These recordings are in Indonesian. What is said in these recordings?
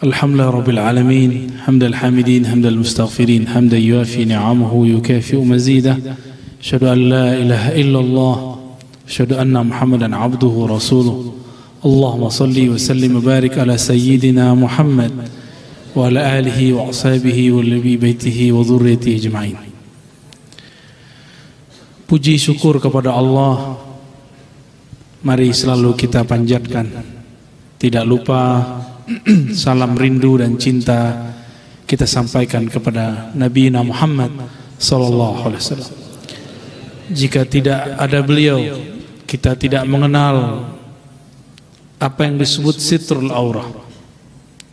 الحمد لله رب العالمين حمد الحامدين حمد المستغفرين حمدا يوافي نعمه ويكافئ مزيده أشهد أن لا إله إلا الله أشهد أن محمدا عبده ورسوله اللهم صل وسلم وبارك على سيدنا محمد وعلى آله وأصحابه وأهل بيته وذريته أجمعين. Puji syukur kepada Allah mari selalu kita panjatkan. Tidak lupa salam rindu dan cinta kita sampaikan kepada Nabi Muhammad sallallahu alaihi wasallam. Jika tidak ada beliau, kita tidak mengenal apa yang disebut sitrul aurah.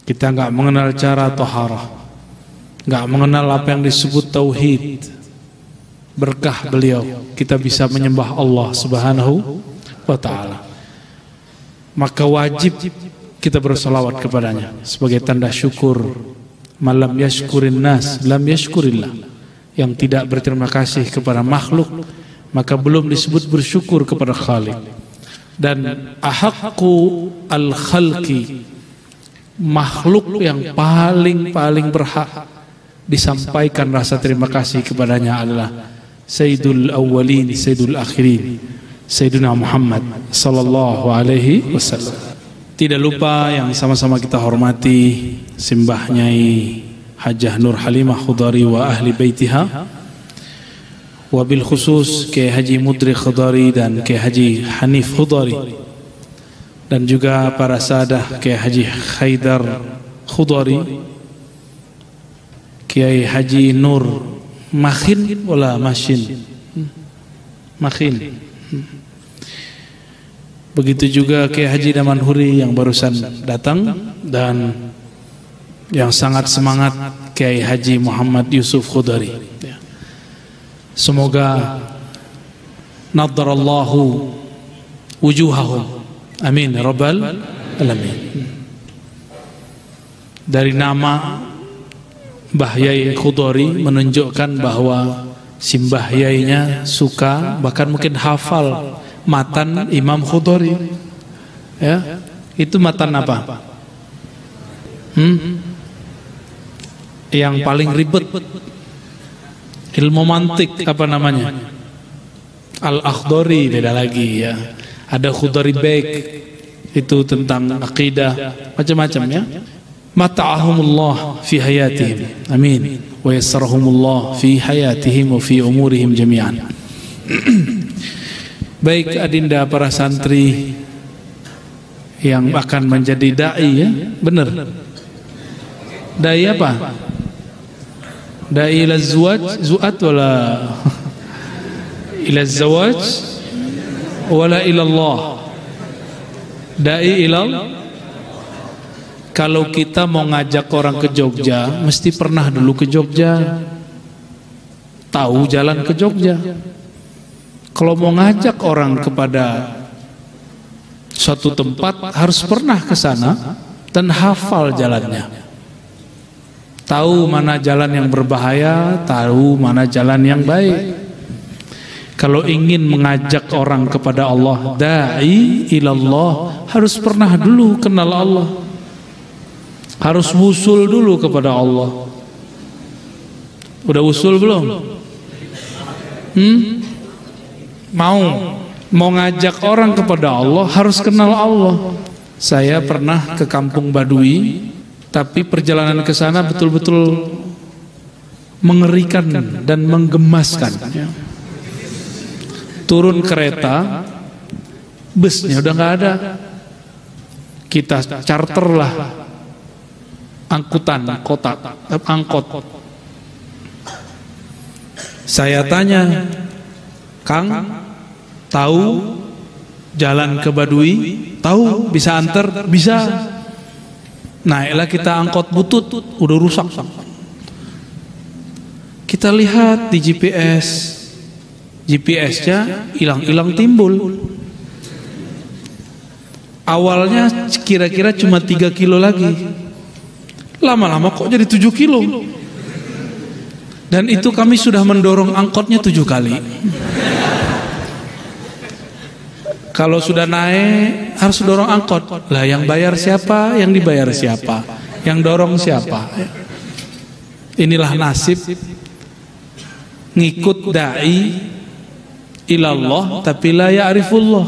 Kita enggak mengenal cara taharah, enggak mengenal apa yang disebut tauhid. Berkah beliau kita bisa menyembah Allah Subhanahu wa taala. Maka wajib kita bersalawat kepadanya sebagai tanda syukur. Malam yashkurin nas lam yashkurillah. Yang tidak berterima kasih kepada makhluk maka belum disebut bersyukur kepada Khaliq. Dan ahaqqu al-khalqi, makhluk yang paling berhak disampaikan rasa terima kasih kepadanya adalah Sayyidul Awwalin Sayyidul Akhirin Sayyidina Muhammad sallallahu alaihi wasallam. Tidak lupa yang sama-sama kita hormati Simbah Nyai Hajah Nur Halimah Khudari wa ahli baitiha, wabil khusus Kiai Haji Mudrik Khudari dan Kiai Haji Hanif Khudari, dan juga para sadah Kiai Haji Haidar Khudari, Kiai Haji Nur Makhin wala Mashin Makhin. Begitu juga Kiai Haji Damanhuri yang barusan datang, dan yang sangat semangat Kiai Haji Muhammad Yusuf Khudari. Semoga nadarallahu wujuhahum, amin ya rabbal alamin. Dari nama Mbah Yai Khudari menunjukkan bahwa Simbah Yainya suka, bahkan mungkin hafal matan Imam Khudari. Ya, itu matan apa? Yang paling ribet, ilmu mantik apa namanya? Al-Akhdari, beda lagi ya. Ada Khudari Bek, itu tentang akidah, macam-macam ya. Mata'ahumullah fi hayatihim, amin, wa yassarahumullah fi hayatihim wa fi umurihim jami'an. Baik adinda para santri yang akan menjadi da'i ya, benar. Da'i apa? Da'i ila zuat wala ila zawaj wala ila Allah. Da'i ila. Kalau kita mau ngajak orang ke Jogja, mesti pernah dulu ke Jogja, tahu jalan ke Jogja. Kalau mau ngajak orang kepada suatu tempat, harus pernah ke sana dan hafal jalannya. Tahu mana jalan yang berbahaya, tahu mana jalan yang baik. Kalau ingin mengajak orang kepada Allah, da'i ilallah, harus pernah dulu kenal Allah. Harus wusul dulu kepada Allah. Udah wusul belum? Mau ngajak orang kepada Allah, harus kenal Allah. Saya pernah ke kampung Badui, tapi perjalanan ke sana betul-betul mengerikan dan menggemaskan. Turun kereta, busnya udah nggak ada. Kita charterlah angkutan kota, angkot. Saya tanya, Kang, tahu jalan ke Badui? Tahu, bisa antar? Bisa. Naiklah kita angkot butut, udah rusak. Kita lihat di GPS-nya hilang-hilang timbul. Awalnya kira-kira cuma 3 kilo lagi. Lama-lama kok jadi 7 kilo. Dan itu kami sudah mendorong angkotnya 7 kali. Kalau sudah naik harus dorong angkot. Lah yang bayar siapa? Yang dibayar siapa? yang dorong siapa? Inilah nasib ngikut dai ilallah tapi la ya'rifullah.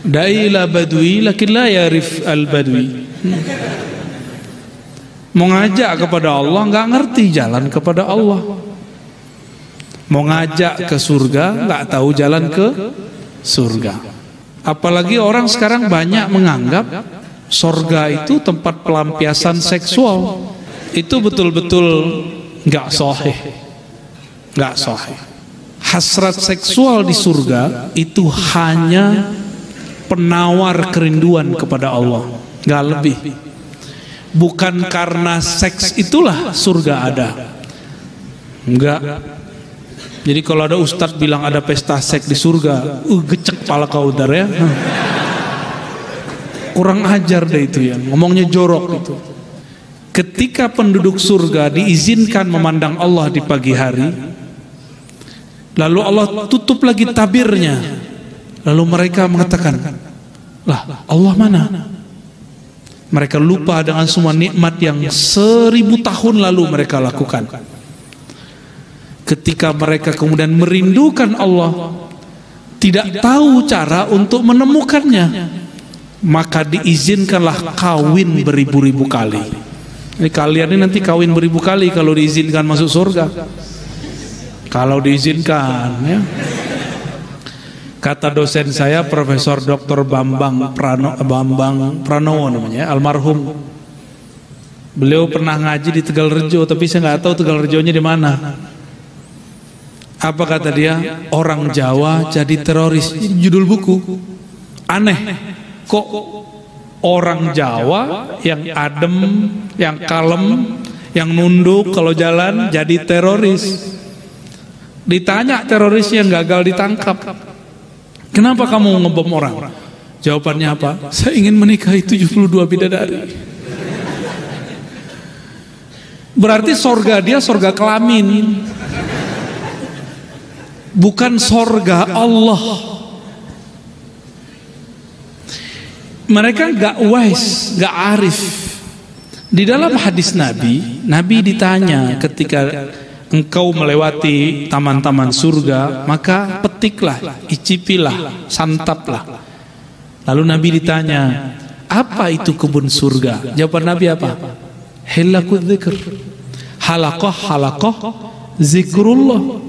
Dai ila badui lakin la ya'rif al-badui. Mau ngajak kepada Allah nggak ngerti jalan kepada Allah. Mau ngajak ke surga nggak tahu jalan ke surga. Apalagi orang sekarang banyak menganggap surga itu tempat pelampiasan seksual. Itu betul-betul nggak sahih. Nggak sahih. Hasrat seksual di surga itu hanya penawar kerinduan kepada Allah, nggak lebih. Bukan karena seks itulah surga ada. Enggak. Jadi kalau ada ustadz bilang ada pesta seks di surga, gecek pala kau dar ya. Kurang ajar deh itu ya, ngomongnya jorok itu. Ketika penduduk surga diizinkan memandang Allah di pagi hari, lalu Allah tutup lagi tabirnya, lalu mereka mengatakan, lah Allah mana? Mereka lupa dengan semua nikmat yang 1000 tahun lalu mereka lakukan. Ketika mereka kemudian merindukan Allah, tidak tahu cara untuk menemukannya, maka diizinkanlah kawin beribu-ribu kali. Ini kalian ini nanti kawin beribu kali kalau diizinkan masuk surga. Kalau diizinkan ya. Kata dosen saya Profesor Dr. Bambang Pranowo namanya, almarhum. Beliau pernah ngaji di Tegalrejo, tapi saya nggak tahu Tegalrejonya di mana. Apa kata dia? Orang Jawa jadi teroris. Judul buku. Aneh. Kok orang Jawa yang adem, yang kalem, yang nunduk kalau jalan jadi teroris? Ditanya terorisnya gagal ditangkap. Kenapa kamu ngebom orang? Jawabannya apa? Saya ingin menikahi 72 bidadari. Berarti sorga dia sorga kelamin, bukan sorga Allah. Mereka gak wise, gak arif. Di dalam hadis Nabi ditanya ketika engkau melewati taman-taman surga, maka petiklah, icipilah, santaplah. Lalu Nabi ditanya, apa itu kebun surga? Jawaban Nabi apa? Hilakul dzikr. Halaqah zikrullah.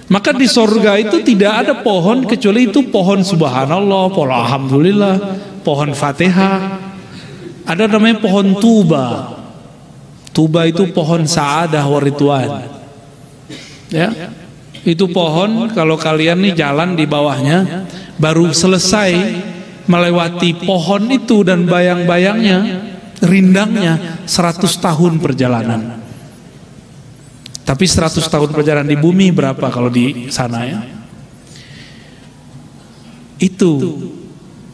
Maka di surga itu tidak ada pohon kecuali itu pohon subhanallah, pohon alhamdulillah, pohon fatihah. Ada namanya pohon tuba. Tuba itu pohon sa'adah wa ridwan. Ya. Itu pohon kalau kalian nih jalan di bawahnya, baru selesai melewati pohon itu dan bayang-bayangnya, rindangnya 100 tahun perjalanan. Tapi 100 tahun perjalanan di bumi berapa kalau di sana ya? Itu.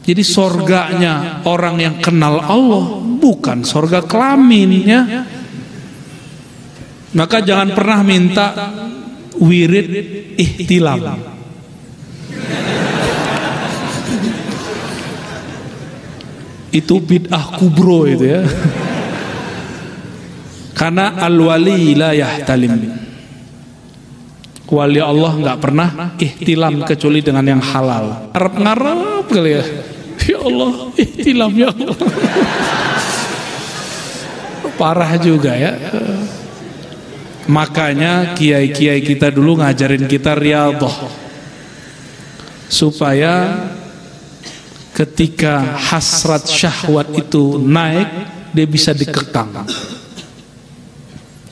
Jadi sorganya orang yang kenal Allah, bukan sorga kelamin ya. Maka jangan pernah minta wirid ihtilam. Itu bid'ah kubro itu ya. Karena al-wali la yahtalim. Wali Allah nggak pernah ihtilam kecuali dengan yang halal. Ngarep kali ya. Ya Allah, ihtilam ya Allah. Parah juga ya. Makanya kiai-kiai kita dulu ngajarin kita riyadhah. Supaya ketika hasrat syahwat itu naik, dia bisa dikekang.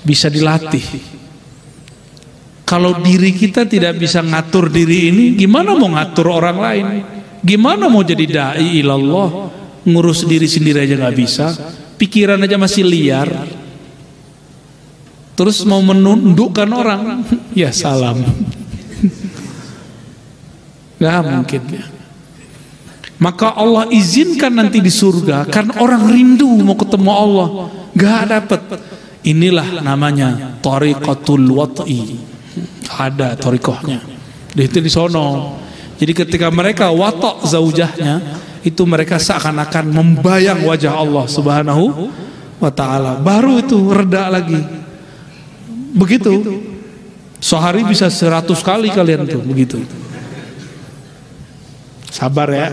Bisa dilatih. Kalau diri kita tidak bisa ngatur diri ini, gimana mau ngatur orang lain? Gimana mau jadi dai ilallah? Ngurus diri sendiri aja nggak bisa. Pikiran aja masih liar. Terus mau menundukkan orang, ya salam. Gak mungkin ya. Maka Allah izinkan nanti di surga karena orang rindu mau ketemu Allah, gak dapet. Inilah namanya thariqatul wat'i. Ada thariqahnya. Itu di sono. Jadi ketika mereka watok zaujahnya, itu mereka seakan-akan membayang wajah Allah Subhanahu wa ta'ala, baru itu reda lagi. Begitu. Sehari bisa 100 kali kalian tuh begitu. Sabar ya.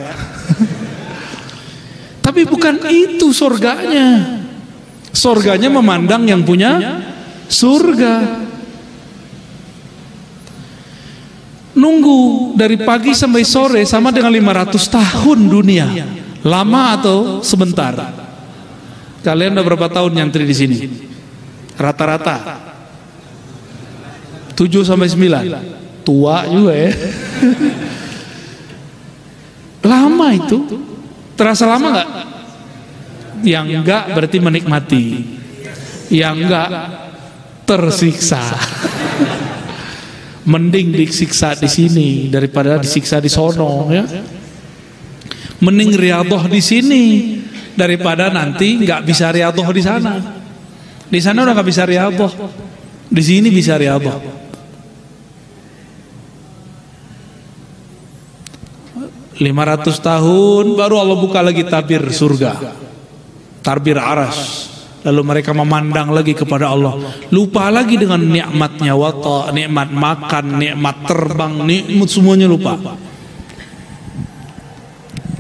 Tapi bukan itu surganya. Surganya memandang yang punya surga. Nunggu dari pagi sampai sore sama dengan 500 tahun dunia. Lama atau sebentar? Kalian udah berapa tahun nyantri di sini? Rata-rata 7 sampai 9. Tua juga ya. Lama itu. Terasa lama enggak? Yang enggak berarti menikmati. Yang enggak tersiksa. Mending disiksa di sini daripada disiksa di sono ya. Mending riyadhah di sini daripada nanti enggak bisa riyadhah di sana. Di sana udah enggak bisa riyadhah. Di sini bisa riyadhah. 500 tahun baru Allah buka lagi tabir surga, tabir aras. Lalu mereka memandang lagi kepada Allah, lupa lagi dengan nikmatnya wata, nikmat makan, nikmat terbang, nikmat semuanya lupa.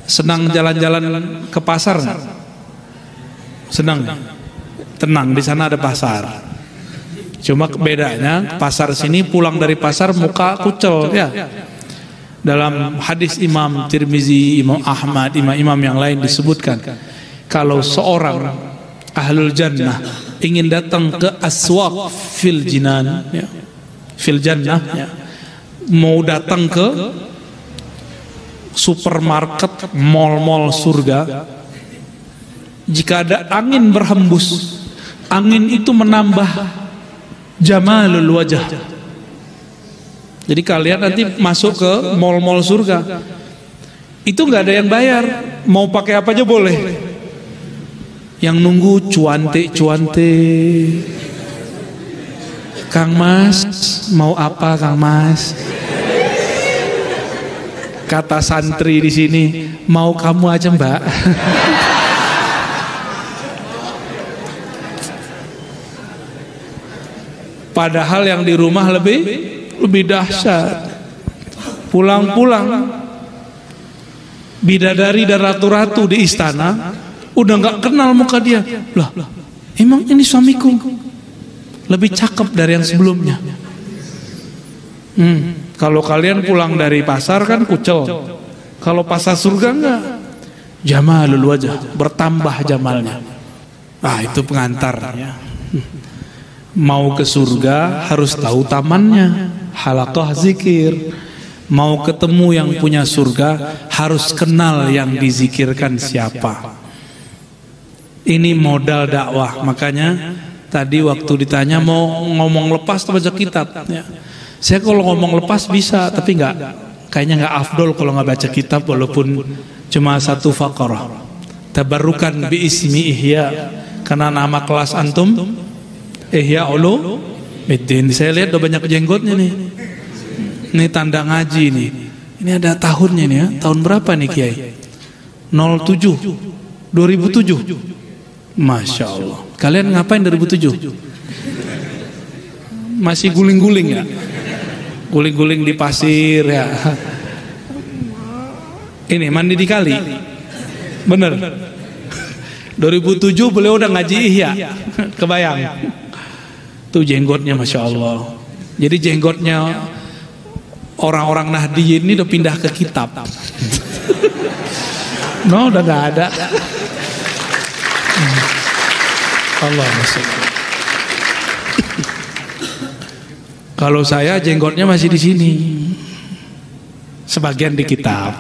Senang jalan-jalan ke pasar? Senang? Tenang, di sana ada pasar. Cuma bedanya pasar sini pulang dari pasar muka kucel ya. Dalam hadis Imam Tirmizi, Imam Ahmad, imam-imam yang lain disebutkan, kalau seorang ahlul jannah ingin datang ke aswaq fil jinan ya, fil jannah ya, mau datang ke supermarket, mall-mall surga, jika ada angin berhembus, angin itu menambah jamalul wajah. Jadi kalian nanti masuk ke mall-mall surga, itu nggak ada yang bayar, mau pakai apa aja boleh. Yang nunggu cuante. Kang Mas, mau apa Kang Mas? Kata santri di sini, mau kamu aja Mbak. Padahal yang di rumah lebih dahsyat. Pulang-pulang bidadari dan ratu-ratu di istana udah nggak kenal muka dia. Lah, emang ini suamiku lebih cakep dari yang sebelumnya. Kalau kalian pulang dari pasar kan kucel. Kalau pasar surga enggak. Jamalul wajah, bertambah jamalnya. Itu pengantar ya. Mau ke surga harus tahu tamannya, halaqah zikir. Mau ketemu yang punya surga harus kenal yang dizikirkan siapa. Ini modal dakwah. Makanya tadi waktu ditanya mau ngomong lepas atau baca kitab ya. Saya kalau ngomong lepas bisa, tapi kayaknya nggak afdol kalau nggak baca kitab walaupun cuma satu faqarah. Tabarrukan bi ismi ihya, karena nama kelas antum Ihya Ulumuddin. Saya lihat udah banyak jenggotnya nih. Ini tanda ngaji nih. Ini ada tahunnya nih ya. Tahun berapa nih Kiai? 07 2007. Masya Allah. Kalian ngapain 2007? Masih guling-guling ya? Guling-guling di pasir ya. Ini mandi di kali. Bener. 2007 beliau udah ngaji Ihya. Kebayang. Tuh jenggotnya Masya Allah. Jadi jenggotnya orang-orang Nahdiyin ini udah pindah ke kitab. No, udah gak ada. Allah Masya Allah. Kalau saya jenggotnya masih di sini. Sebagian di kitab.